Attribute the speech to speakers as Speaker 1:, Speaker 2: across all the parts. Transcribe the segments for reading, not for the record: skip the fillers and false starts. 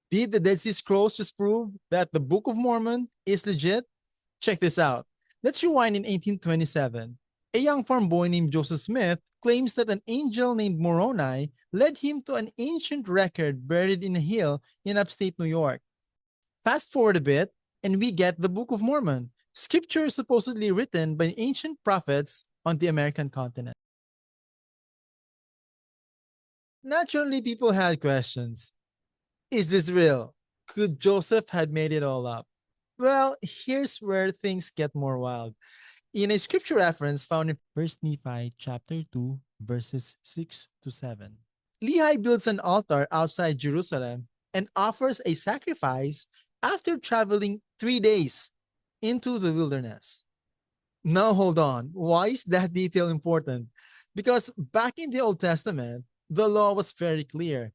Speaker 1: Did the Dead Sea Scrolls just prove that the Book of Mormon is legit? Check this out. Let's rewind in 1827. A young farm boy named Joseph Smith claims that an angel named Moroni led him to an ancient record buried in a hill in upstate New York. Fast forward a bit, and we get the Book of Mormon, scripture supposedly written by ancient prophets on the American continent. Naturally, people had questions. Is this real? Could Joseph had made it all up? Well, here's where things get more wild. In a scripture reference found in 1 Nephi chapter 2, verses 6 to 7, Lehi builds an altar outside Jerusalem and offers a sacrifice after traveling 3 days into the wilderness. Now, hold on. Why is that detail important? Because back in the Old Testament, the law was very clear.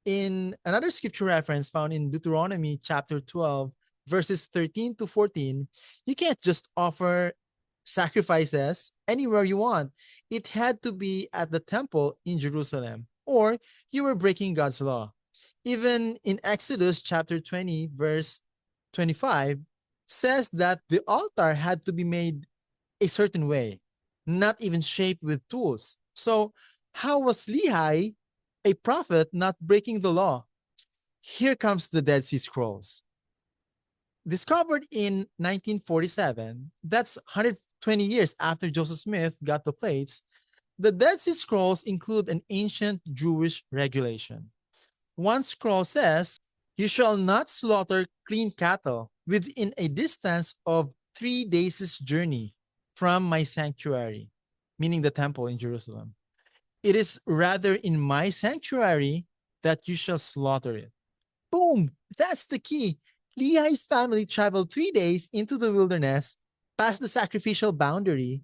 Speaker 1: In another scripture reference found in Deuteronomy chapter 12, verses 13 to 14, you can't just offer sacrifices anywhere you want. It had to be at the temple in Jerusalem, or you were breaking God's law. Even in Exodus chapter 20, verse 25, says that the altar had to be made a certain way, not even shaped with tools. So, how was Lehi, a prophet, not breaking the law? Here comes the Dead Sea Scrolls. Discovered in 1947, that's 120 years after Joseph Smith got the plates, the Dead Sea Scrolls include an ancient Jewish regulation. One scroll says, "You shall not slaughter clean cattle within a distance of 3 days' journey from my sanctuary," meaning the temple in Jerusalem. "It is rather in my sanctuary that you shall slaughter it." Boom! That's the key. Lehi's family traveled 3 days into the wilderness, past the sacrificial boundary,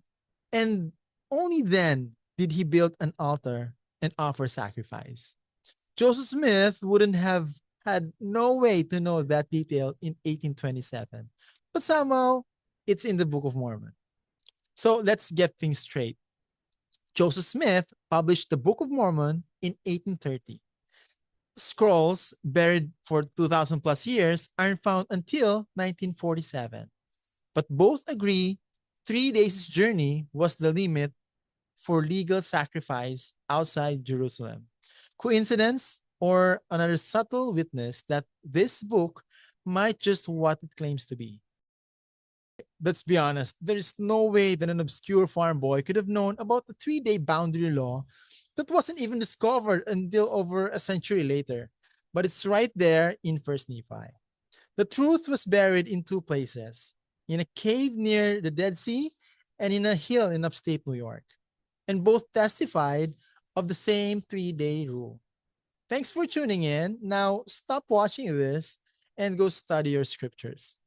Speaker 1: and only then did he build an altar and offer sacrifice. Joseph Smith wouldn't have had no way to know that detail in 1827, but somehow it's in the Book of Mormon. So let's get things straight. Joseph Smith published the Book of Mormon in 1830. Scrolls buried for 2,000 plus years aren't found until 1947. But both agree 3 days' journey was the limit for legal sacrifice outside Jerusalem. Coincidence or another subtle witness that this book might just what it claims to be? Let's be honest, there's no way that an obscure farm boy could have known about the 3 day boundary law that wasn't even discovered until over a century later. But it's right there in 1 Nephi. The truth was buried in two places, in a cave near the Dead Sea and in a hill in upstate New York. And both testified of the same 3 day rule. Thanks for tuning in. Now stop watching this and go study your scriptures.